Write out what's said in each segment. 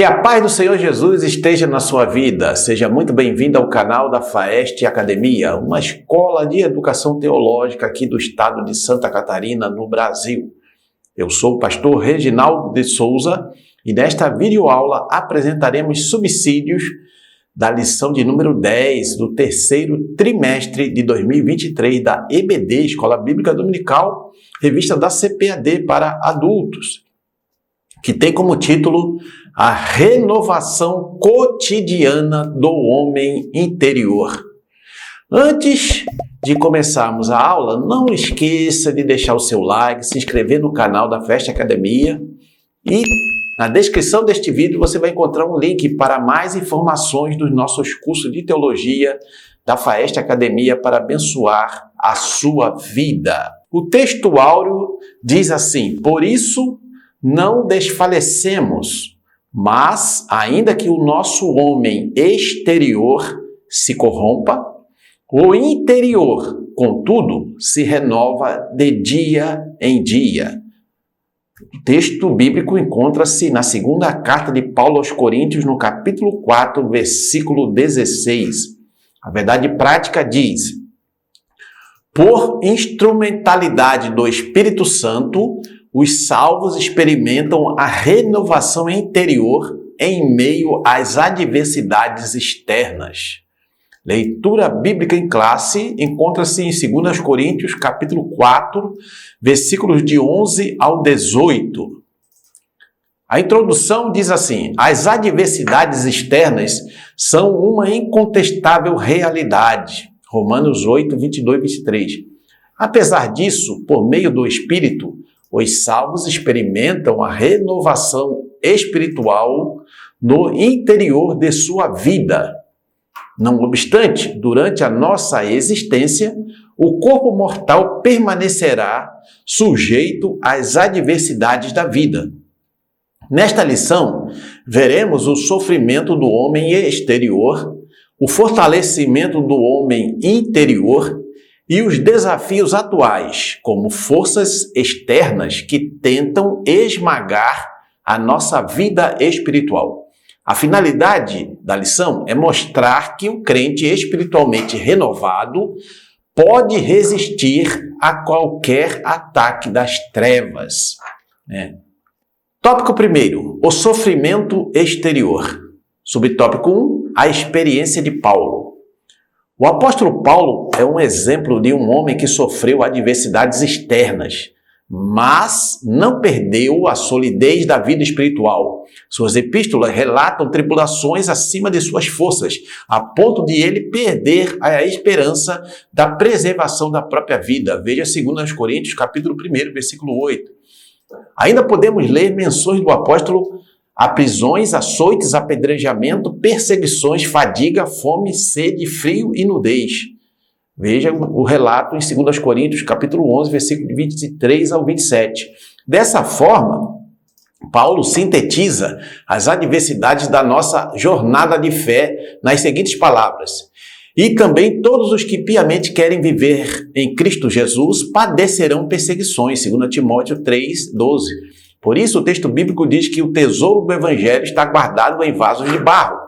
Que a paz do Senhor Jesus esteja na sua vida. Seja muito bem-vindo ao canal da Faeste Academia, uma escola de educação teológica aqui do estado de Santa Catarina, no Brasil. Eu sou o pastor Reginaldo de Souza e nesta videoaula apresentaremos subsídios da lição de número 10 do terceiro trimestre de 2023 da EBD, Escola Bíblica Dominical, revista da CPAD para adultos, que tem como título A Renovação Cotidiana do Homem Interior. Antes de começarmos a aula, não esqueça de deixar o seu like, se inscrever no canal da Faeste Academia e na descrição deste vídeo você vai encontrar um link para mais informações dos nossos cursos de teologia da Faeste Academia para abençoar a sua vida. O texto áureo diz assim: por isso não desfalecemos, mas, ainda que o nosso homem exterior se corrompa, o interior, contudo, se renova de dia em dia. O texto bíblico encontra-se na segunda carta de Paulo aos Coríntios, no capítulo 4, versículo 16. A verdade prática diz: por instrumentalidade do Espírito Santo, os salvos experimentam a renovação interior em meio às adversidades externas. Leitura bíblica em classe encontra-se em 2 Coríntios, capítulo 4, versículos de 11 ao 18. A introdução diz assim: as adversidades externas são uma incontestável realidade. Romanos 8, 22 e 23. Apesar disso, por meio do Espírito, os salvos experimentam a renovação espiritual no interior de sua vida. Não obstante, durante a nossa existência, o corpo mortal permanecerá sujeito às adversidades da vida. Nesta lição, veremos o sofrimento do homem exterior, o fortalecimento do homem interior e os desafios atuais, como forças externas que tentam esmagar a nossa vida espiritual. A finalidade da lição é mostrar que o crente espiritualmente renovado pode resistir a qualquer ataque das trevas. Tópico 1, o sofrimento exterior. Subtópico 1, a experiência de Paulo. O apóstolo Paulo é um exemplo de um homem que sofreu adversidades externas, mas não perdeu a solidez da vida espiritual. Suas epístolas relatam tribulações acima de suas forças, a ponto de ele perder a esperança da preservação da própria vida. Veja 2 Coríntios, capítulo 1, versículo 8. Ainda podemos ler menções do apóstolo a prisões, açoites, apedrejamento, perseguições, fadiga, fome, sede, frio e nudez. Veja o relato em 2 Coríntios, capítulo 11, versículo 23 ao 27. Dessa forma, Paulo sintetiza as adversidades da nossa jornada de fé nas seguintes palavras: e também todos os que piamente querem viver em Cristo Jesus padecerão perseguições, 2 Timóteo 3, 12. Por isso, o texto bíblico diz que o tesouro do Evangelho está guardado em vasos de barro.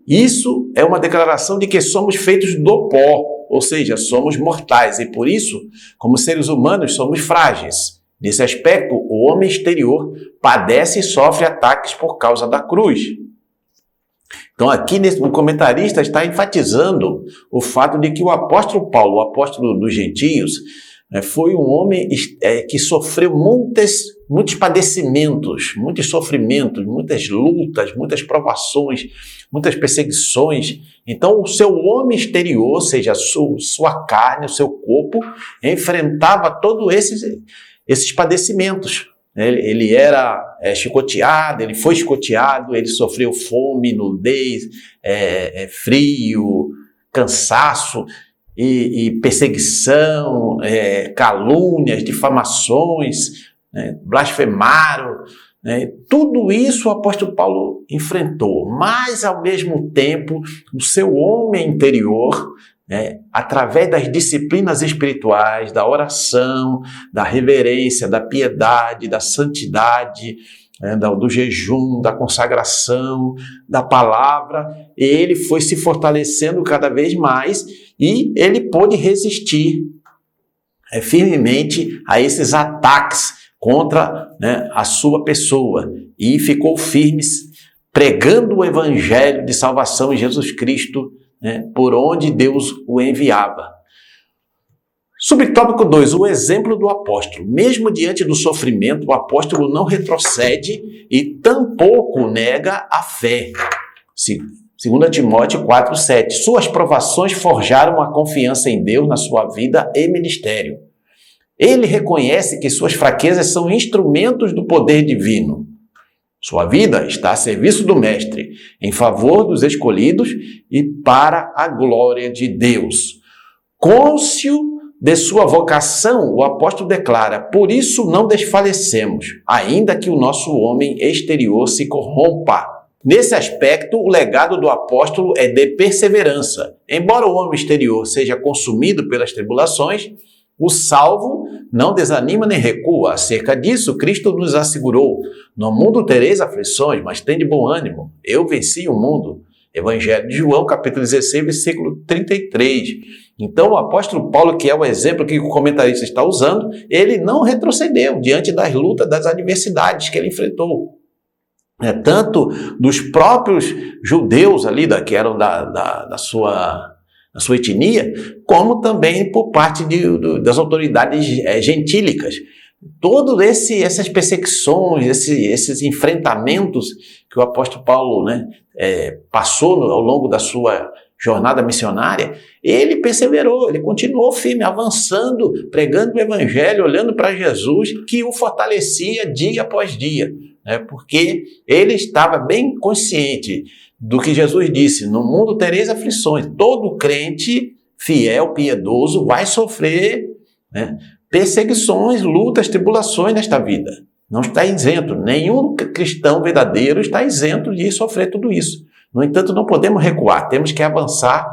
Isso é uma declaração de que somos feitos do pó, ou seja, somos mortais, e por isso, como seres humanos, somos frágeis. Nesse aspecto, o homem exterior padece e sofre ataques por causa da cruz. Então, aqui o comentarista está enfatizando o fato de que o apóstolo Paulo, o apóstolo dos gentios, foi um homem que sofreu muitos padecimentos, muitos sofrimentos, muitas lutas, muitas provações, muitas perseguições. Então, o seu homem exterior, ou seja, a sua carne, o seu corpo, enfrentava todos esses padecimentos. Ele era chicoteado, ele foi chicoteado, ele sofreu fome, nudez, frio, cansaço e perseguição, calúnias, difamações, blasfemaram. Tudo isso o apóstolo Paulo enfrentou, mas ao mesmo tempo o seu homem interior, através das disciplinas espirituais, da oração, da reverência, da piedade, da santidade, do jejum, da consagração, da palavra, ele foi se fortalecendo cada vez mais e ele pôde resistir firmemente a esses ataques contra a sua pessoa e ficou firme pregando o evangelho de salvação em Jesus Cristo, por onde Deus o enviava. Subtópico 2, o exemplo do apóstolo. Mesmo diante do sofrimento, o apóstolo não retrocede e tampouco nega a fé. 2 Timóteo 4,7. Suas provações forjaram a confiança em Deus na sua vida e ministério. Ele reconhece que suas fraquezas são instrumentos do poder divino. Sua vida está a serviço do Mestre, em favor dos escolhidos e para a glória de Deus. Cônscio de sua vocação, o apóstolo declara: por isso não desfalecemos, ainda que o nosso homem exterior se corrompa. Nesse aspecto, o legado do apóstolo é de perseverança. Embora o homem exterior seja consumido pelas tribulações, o salvo não desanima nem recua. Acerca disso, Cristo nos assegurou: no mundo tereis aflições, mas tende bom ânimo. Eu venci o mundo. Evangelho de João, capítulo 16, versículo 33. Então, o apóstolo Paulo, que é o exemplo que o comentarista está usando, ele não retrocedeu diante das lutas, das adversidades que ele enfrentou. Tanto dos próprios judeus ali, que eram da sua etnia, como também por parte das autoridades gentílicas. Todas essas perseguições, esses enfrentamentos que o apóstolo Paulo passou ao longo da sua jornada missionária, ele perseverou, ele continuou firme, avançando, pregando o evangelho, olhando para Jesus, que o fortalecia dia após dia, porque ele estava bem consciente do que Jesus disse: no mundo tereis aflições. Todo crente fiel, piedoso, vai sofrer perseguições, lutas, tribulações nesta vida. Não está isento. Nenhum cristão verdadeiro está isento de sofrer tudo isso. No entanto, não podemos recuar. Temos que avançar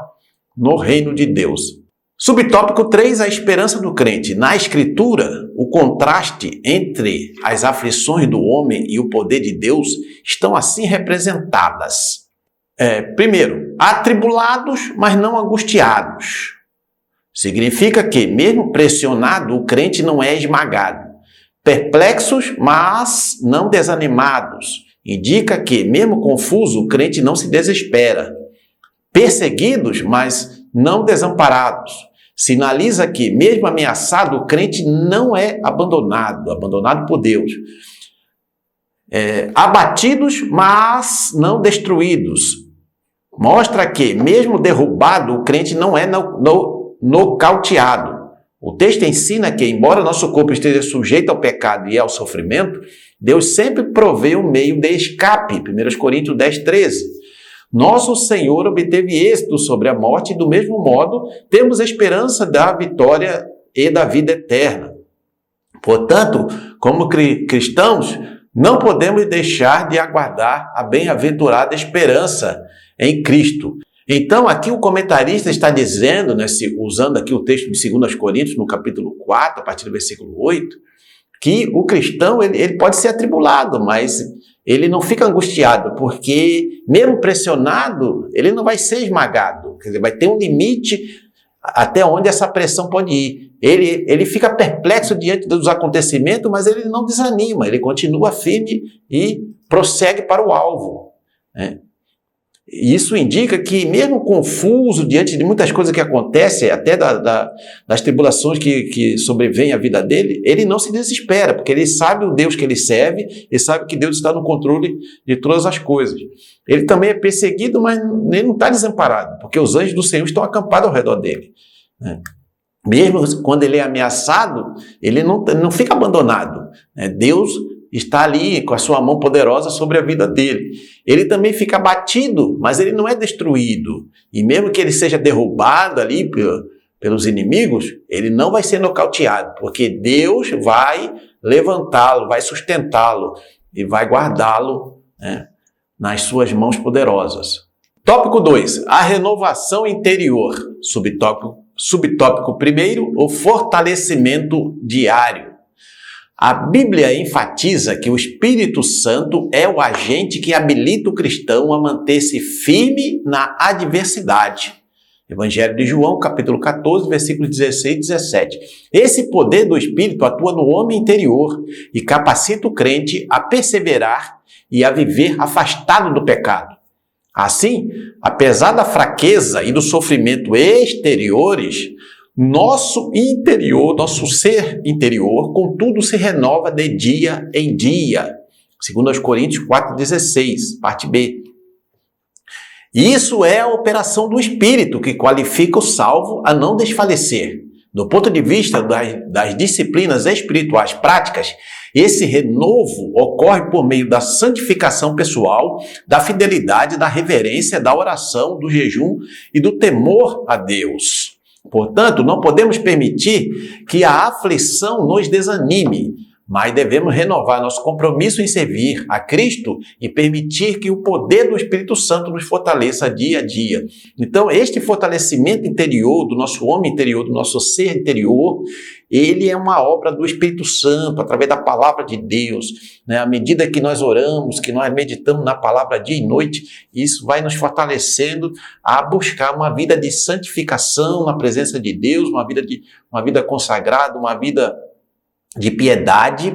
no reino de Deus. Subtópico 3, a esperança do crente. Na Escritura, o contraste entre as aflições do homem e o poder de Deus estão assim representadas. Primeiro, atribulados, mas não angustiados. Significa que, mesmo pressionado, o crente não é esmagado. Perplexos, mas não desanimados. Indica que, mesmo confuso, o crente não se desespera. Perseguidos, mas não desamparados. Sinaliza que, mesmo ameaçado, o crente não é abandonado por Deus. Abatidos, mas não destruídos. Mostra que, mesmo derrubado, o crente não é nocauteado. O texto ensina que, embora nosso corpo esteja sujeito ao pecado e ao sofrimento, Deus sempre provê um meio de escape. 1 Coríntios 10, 13. Nosso Senhor obteve êxito sobre a morte e, do mesmo modo, temos esperança da vitória e da vida eterna. Portanto, como cristãos, não podemos deixar de aguardar a bem-aventurada esperança em Cristo. Então, aqui o comentarista está dizendo, usando aqui o texto de 2 Coríntios, no capítulo 4, a partir do versículo 8, que o cristão ele pode ser atribulado, mas ele não fica angustiado, porque mesmo pressionado, ele não vai ser esmagado. Quer dizer, vai ter um limite até onde essa pressão pode ir. Ele fica perplexo diante dos acontecimentos, mas ele não desanima, ele continua firme e prossegue para o alvo. Isso indica que, mesmo confuso diante de muitas coisas que acontecem, até das tribulações que sobrevêm à vida dele, ele não se desespera, porque ele sabe o Deus que ele serve e sabe que Deus está no controle de todas as coisas. Ele também é perseguido, mas ele não está desamparado, porque os anjos do Senhor estão acampados ao redor dele. Mesmo quando ele é ameaçado, ele não fica abandonado. Deus está ali com a sua mão poderosa sobre a vida dele. Ele também fica abatido, mas ele não é destruído. E mesmo que ele seja derrubado ali pelos inimigos, ele não vai ser nocauteado, porque Deus vai levantá-lo, vai sustentá-lo e vai guardá-lo nas suas mãos poderosas. Tópico 2, a renovação interior. Subtópico 1, o fortalecimento diário. A Bíblia enfatiza que o Espírito Santo é o agente que habilita o cristão a manter-se firme na adversidade. Evangelho de João, capítulo 14, versículos 16 e 17. Esse poder do Espírito atua no homem interior e capacita o crente a perseverar e a viver afastado do pecado. Assim, apesar da fraqueza e do sofrimento exteriores, nosso interior, nosso ser interior, contudo, se renova de dia em dia. Segundo aos Coríntios 4,16, parte B. Isso é a operação do Espírito que qualifica o salvo a não desfalecer. Do ponto de vista das disciplinas espirituais práticas, esse renovo ocorre por meio da santificação pessoal, da fidelidade, da reverência, da oração, do jejum e do temor a Deus. Portanto, não podemos permitir que a aflição nos desanime, mas devemos renovar nosso compromisso em servir a Cristo e permitir que o poder do Espírito Santo nos fortaleça dia a dia. Então, este fortalecimento interior, do nosso homem interior, do nosso ser interior, ele é uma obra do Espírito Santo, através da palavra de Deus. Né? À medida que nós oramos, que nós meditamos na palavra dia e noite, isso vai nos fortalecendo a buscar uma vida de santificação na presença de Deus, uma vida consagrada, uma vida de piedade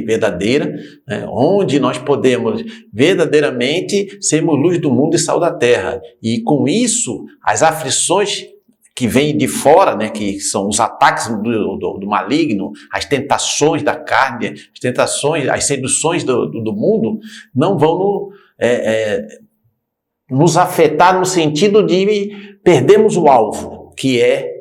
verdadeira, né, onde nós podemos verdadeiramente sermos luz do mundo e sal da terra. E com isso, as aflições que vêm de fora, né, que são os ataques do maligno, as tentações da carne, as tentações, as seduções do mundo, não vão nos afetar no sentido de perdermos o alvo, que é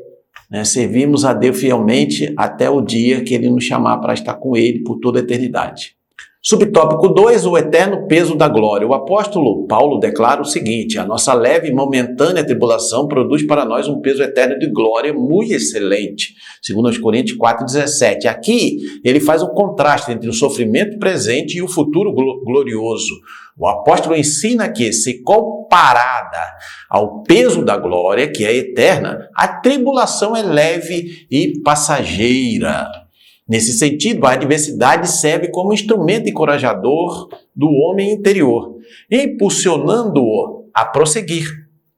servirmos a Deus fielmente até o dia que Ele nos chamar para estar com Ele por toda a eternidade. Subtópico 2, o eterno peso da glória. O apóstolo Paulo declara o seguinte: a nossa leve e momentânea tribulação produz para nós um peso eterno de glória muito excelente. Segundo aos Coríntios 4,17. Aqui ele faz um contraste entre o sofrimento presente e o futuro glorioso. O apóstolo ensina que, se comparada ao peso da glória, que é eterna, a tribulação é leve e passageira. Nesse sentido, a adversidade serve como instrumento encorajador do homem interior, impulsionando-o a prosseguir.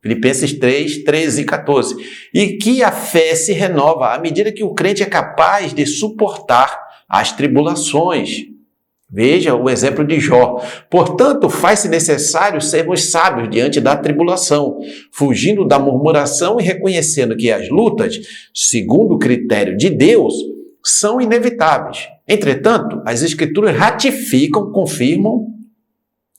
Filipenses 3, 13 e 14. E que a fé se renova à medida que o crente é capaz de suportar as tribulações. Veja o exemplo de Jó. Portanto, faz-se necessário sermos sábios diante da tribulação, fugindo da murmuração e reconhecendo que as lutas, segundo o critério de Deus, são inevitáveis. Entretanto, as Escrituras ratificam, confirmam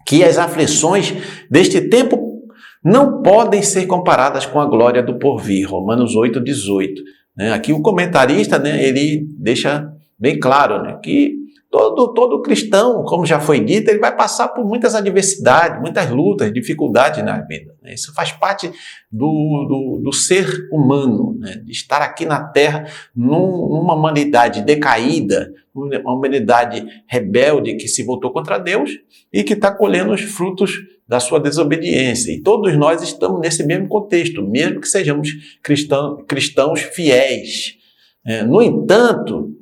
que as aflições deste tempo não podem ser comparadas com a glória do porvir. Romanos 8, 18. Aqui o comentarista, ele deixa bem claro, que todo cristão, como já foi dito, ele vai passar por muitas adversidades, muitas lutas, dificuldades na vida. Isso faz parte do ser humano, de estar aqui na Terra numa humanidade decaída, uma humanidade rebelde que se voltou contra Deus e que está colhendo os frutos da sua desobediência. E todos nós estamos nesse mesmo contexto, mesmo que sejamos cristãos fiéis. No entanto,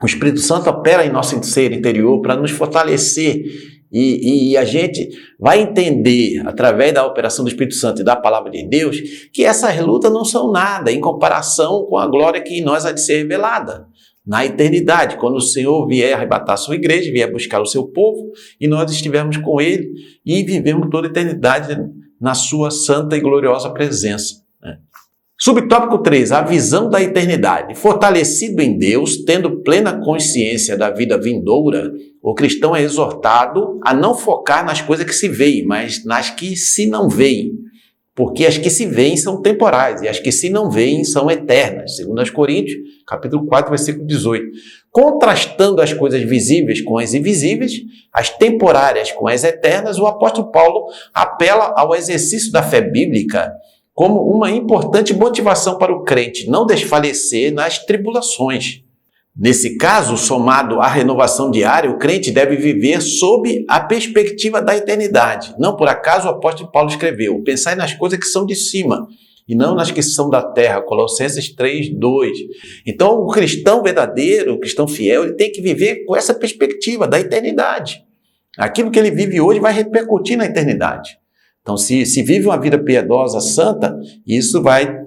o Espírito Santo opera em nosso ser interior para nos fortalecer e a gente vai entender, através da operação do Espírito Santo e da palavra de Deus, que essas lutas não são nada em comparação com a glória que em nós há de ser revelada na eternidade, quando o Senhor vier arrebatar a sua igreja, vier buscar o seu povo e nós estivermos com Ele e vivemos toda a eternidade na sua santa e gloriosa presença. Subtópico 3, a visão da eternidade. Fortalecido em Deus, tendo plena consciência da vida vindoura, o cristão é exortado a não focar nas coisas que se veem, mas nas que se não veem. Porque as que se veem são temporais e as que se não veem são eternas. Segundo aos Coríntios, capítulo 4, versículo 18. Contrastando as coisas visíveis com as invisíveis, as temporárias com as eternas, o apóstolo Paulo apela ao exercício da fé bíblica como uma importante motivação para o crente não desfalecer nas tribulações. Nesse caso, somado à renovação diária, o crente deve viver sob a perspectiva da eternidade. Não por acaso o apóstolo Paulo escreveu: pensai nas coisas que são de cima e não nas que são da terra, Colossenses 3:2. Então, o cristão verdadeiro, o cristão fiel, ele tem que viver com essa perspectiva da eternidade. Aquilo que ele vive hoje vai repercutir na eternidade. Então, se vive uma vida piedosa, santa, isso vai,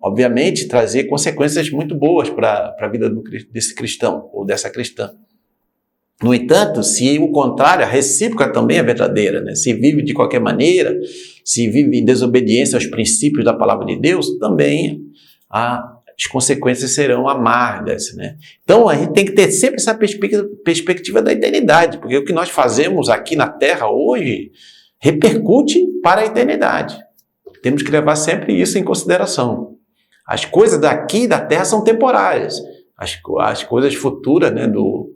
obviamente, trazer consequências muito boas para a vida desse cristão ou dessa cristã. No entanto, se o contrário, a recíproca também é verdadeira, né? Se vive de qualquer maneira, se vive em desobediência aos princípios da palavra de Deus, também as consequências serão amargas, né? Então, a gente tem que ter sempre essa perspectiva da eternidade, porque o que nós fazemos aqui na Terra hoje repercute para a eternidade. Temos que levar sempre isso em consideração. As coisas daqui da Terra são temporárias. As coisas futuras, né, do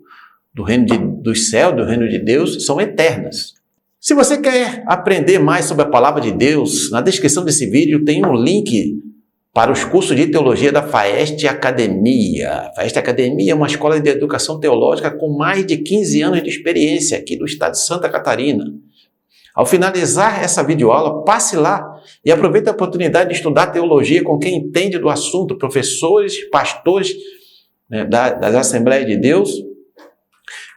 reino dos céus, do reino de Deus, são eternas. Se você quer aprender mais sobre a palavra de Deus, na descrição desse vídeo tem um link para os cursos de teologia da FAEST Academia. A FAEST Academia é uma escola de educação teológica com mais de 15 anos de experiência aqui do estado de Santa Catarina. Ao finalizar essa videoaula, passe lá e aproveite a oportunidade de estudar teologia com quem entende do assunto, professores, pastores, né, das Assembleias de Deus,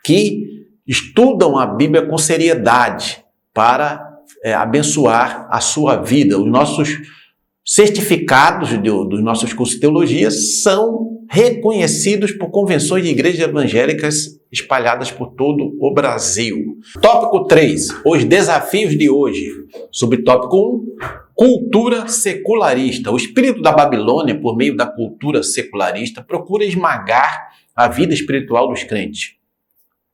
que estudam a Bíblia com seriedade para abençoar a sua vida. Os nossos certificados dos nossos cursos de teologia são reconhecidos por convenções de igrejas evangélicas espalhadas por todo o Brasil. Tópico 3, os desafios de hoje. Subtópico 1, cultura secularista. O espírito da Babilônia, por meio da cultura secularista, procura esmagar a vida espiritual dos crentes.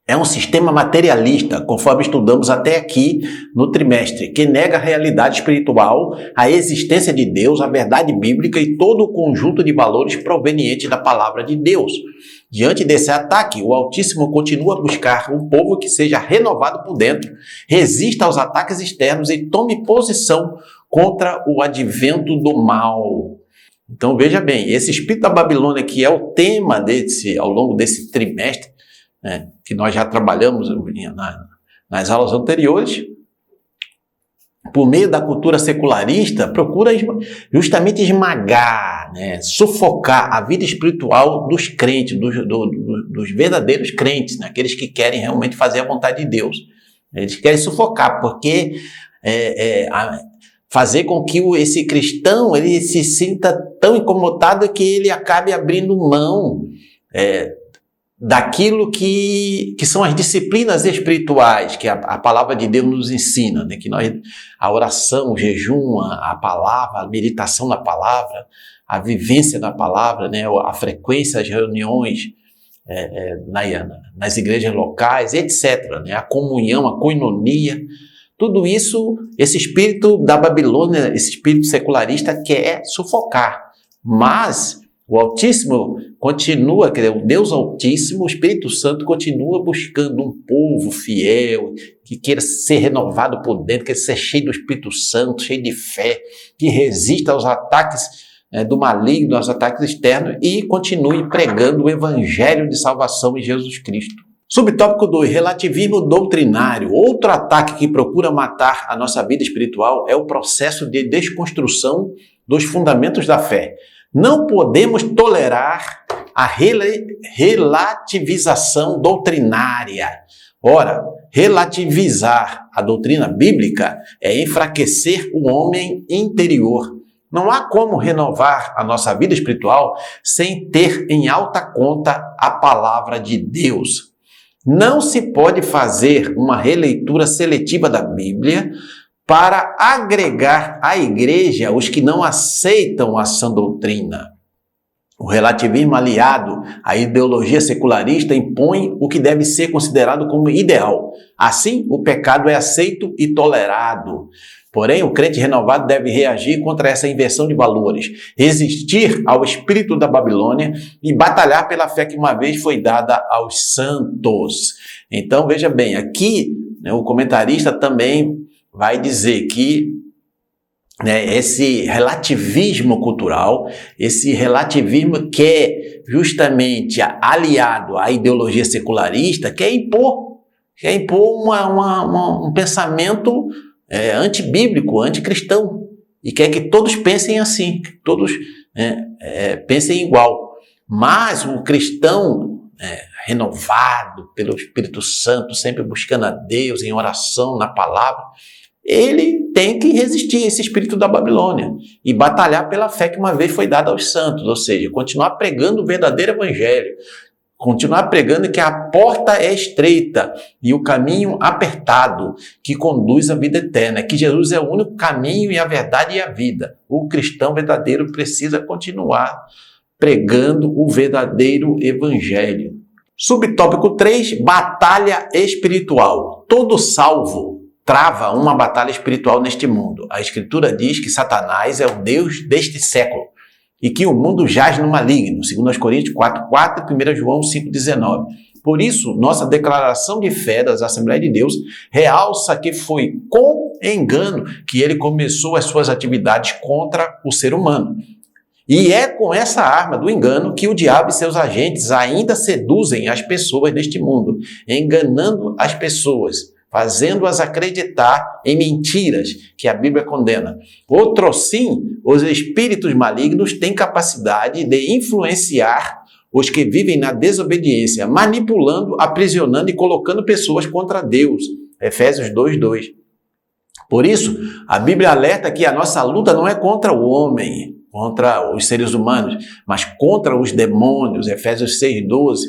É um sistema materialista, conforme estudamos até aqui no trimestre, que nega a realidade espiritual, a existência de Deus, a verdade bíblica e todo o conjunto de valores provenientes da palavra de Deus. Diante desse ataque, o Altíssimo continua a buscar um povo que seja renovado por dentro, resista aos ataques externos e tome posição contra o advento do mal. Então veja bem, esse espírito da Babilônia, que é o tema ao longo desse trimestre, que nós já trabalhamos nas aulas anteriores, por meio da cultura secularista, procura justamente esmagar, sufocar a vida espiritual dos crentes, dos verdadeiros crentes, né? Aqueles que querem realmente fazer a vontade de Deus. Eles querem sufocar, porque fazer com que esse cristão ele se sinta tão incomodado que ele acabe abrindo mão daquilo que são as disciplinas espirituais que a palavra de Deus nos ensina, né? Que a oração, o jejum, a palavra, a meditação na palavra, a vivência na palavra, né? A frequência, as reuniões nas igrejas locais, etc., né? A comunhão, a koinonia, tudo isso, esse espírito da Babilônia, esse espírito secularista quer sufocar, mas o Altíssimo continua, o Deus Altíssimo, o Espírito Santo continua buscando um povo fiel, que queira ser renovado por dentro, queira ser cheio do Espírito Santo, cheio de fé, que resista aos ataques do maligno, aos ataques externos e continue pregando o Evangelho de salvação em Jesus Cristo. Subtópico 2, relativismo doutrinário. Outro ataque que procura matar a nossa vida espiritual é o processo de desconstrução dos fundamentos da fé. Não podemos tolerar a relativização doutrinária. Ora, relativizar a doutrina bíblica é enfraquecer o homem interior. Não há como renovar a nossa vida espiritual sem ter em alta conta a palavra de Deus. Não se pode fazer uma releitura seletiva da Bíblia para agregar à igreja os que não aceitam a sã doutrina. O relativismo aliado à ideologia secularista impõe o que deve ser considerado como ideal. Assim, o pecado é aceito e tolerado. Porém, o crente renovado deve reagir contra essa inversão de valores, resistir ao espírito da Babilônia e batalhar pela fé que uma vez foi dada aos santos. Então, veja bem, aqui o comentarista também vai dizer que esse relativismo cultural, esse relativismo que é justamente aliado à ideologia secularista, quer impor um pensamento antibíblico, anticristão. e quer que todos pensem assim, que todos pensem igual. Mas o cristão renovado pelo Espírito Santo, sempre buscando a Deus em oração, na palavra, ele tem que resistir a esse espírito da Babilônia e batalhar pela fé que uma vez foi dada aos santos, ou seja, continuar pregando o verdadeiro evangelho, continuar pregando que a porta é estreita e o caminho apertado que conduz à vida eterna, que Jesus é o único caminho e a verdade e a vida. O cristão verdadeiro precisa continuar pregando o verdadeiro evangelho. Subtópico 3, batalha espiritual. Todo salvo trava uma batalha espiritual neste mundo. A Escritura diz que Satanás é o Deus deste século e que o mundo jaz no maligno, 2 Coríntios 4:4 e 1 João 5:19. Por isso, nossa declaração de fé das Assembleias de Deus realça que foi com engano que ele começou as suas atividades contra o ser humano. E é com essa arma do engano que o diabo e seus agentes ainda seduzem as pessoas deste mundo, enganando as pessoas, fazendo-as acreditar em mentiras que a Bíblia condena. Outrossim, os espíritos malignos têm capacidade de influenciar os que vivem na desobediência, manipulando, aprisionando e colocando pessoas contra Deus. Efésios 2:2. Por isso, a Bíblia alerta que a nossa luta não é contra o homem, contra os seres humanos, mas contra os demônios. Efésios 6:12.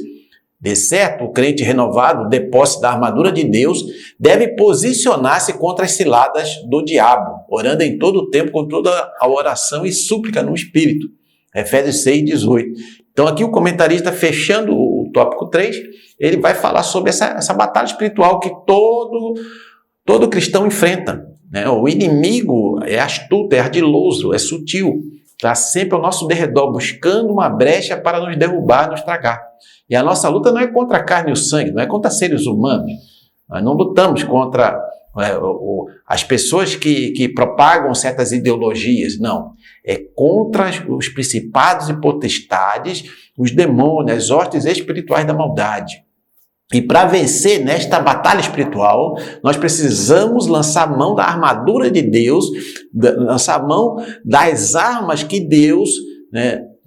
De certo, o crente renovado, de posse da armadura de Deus, deve posicionar-se contra as ciladas do diabo, orando em todo o tempo com toda a oração e súplica no Espírito. Efésios 6:18. Então aqui o comentarista, fechando o tópico 3, ele vai falar sobre essa batalha espiritual que todo cristão enfrenta. O inimigo é astuto, é ardiloso, é sutil, está sempre ao nosso derredor, buscando uma brecha para nos derrubar, nos tragar. E a nossa luta não é contra a carne e o sangue, não é contra seres humanos. Nós não lutamos contra as pessoas que propagam certas ideologias, não. É contra os principados e potestades, os demônios, as hostes espirituais da maldade. E para vencer nesta batalha espiritual, nós precisamos lançar mão da armadura de Deus, lançar mão das armas que Deus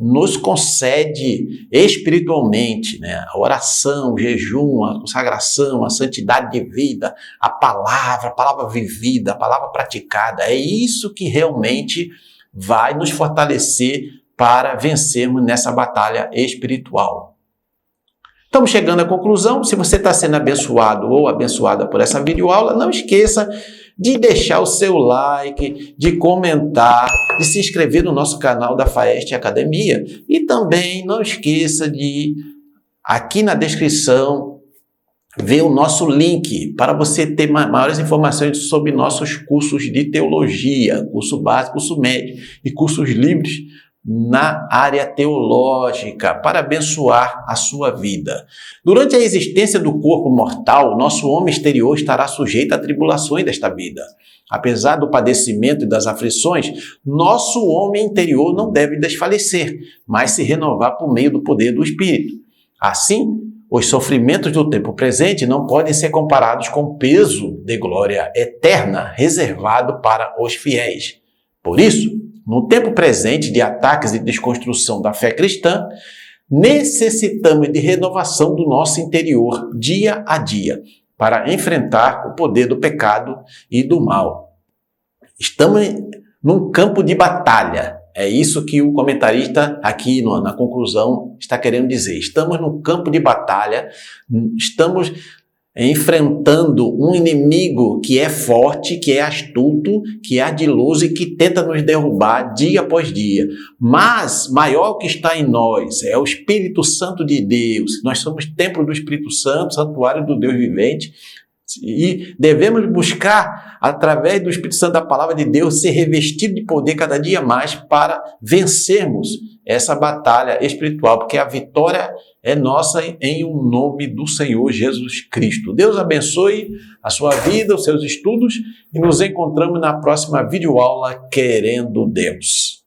nos concede espiritualmente, a oração, o jejum, a consagração, a santidade de vida, a palavra vivida, a palavra praticada. É isso que realmente vai nos fortalecer para vencermos nessa batalha espiritual. Estamos chegando à conclusão. Se você está sendo abençoado ou abençoada por essa videoaula, não esqueça de deixar o seu like, de comentar, de se inscrever no nosso canal da Faeste Academia. E também não esqueça de, aqui na descrição, ver o nosso link para você ter maiores informações sobre nossos cursos de teologia, curso básico, curso médio e cursos livres na área teológica, para abençoar a sua vida. Durante a existência do corpo mortal, nosso homem exterior estará sujeito a tribulações desta vida. Apesar do padecimento e das aflições, nosso homem interior não deve desfalecer, mas se renovar por meio do poder do Espírito. Assim, os sofrimentos do tempo presente não podem ser comparados com o peso de glória eterna reservado para os fiéis. Por isso, no tempo presente de ataques e desconstrução da fé cristã, necessitamos de renovação do nosso interior dia a dia para enfrentar o poder do pecado e do mal. Estamos num campo de batalha. É isso que o comentarista aqui na conclusão está querendo dizer. Estamos no campo de batalha, estamos enfrentando um inimigo que é forte, que é astuto, que é ardiloso e que tenta nos derrubar dia após dia. Mas maior que está em nós é o Espírito Santo de Deus. Nós somos templo do Espírito Santo, santuário do Deus vivente. E devemos buscar, através do Espírito Santo da Palavra de Deus, ser revestido de poder cada dia mais para vencermos essa batalha espiritual, porque a vitória é nossa em o nome do Senhor Jesus Cristo. Deus abençoe a sua vida, os seus estudos, e nos encontramos na próxima videoaula, querendo Deus.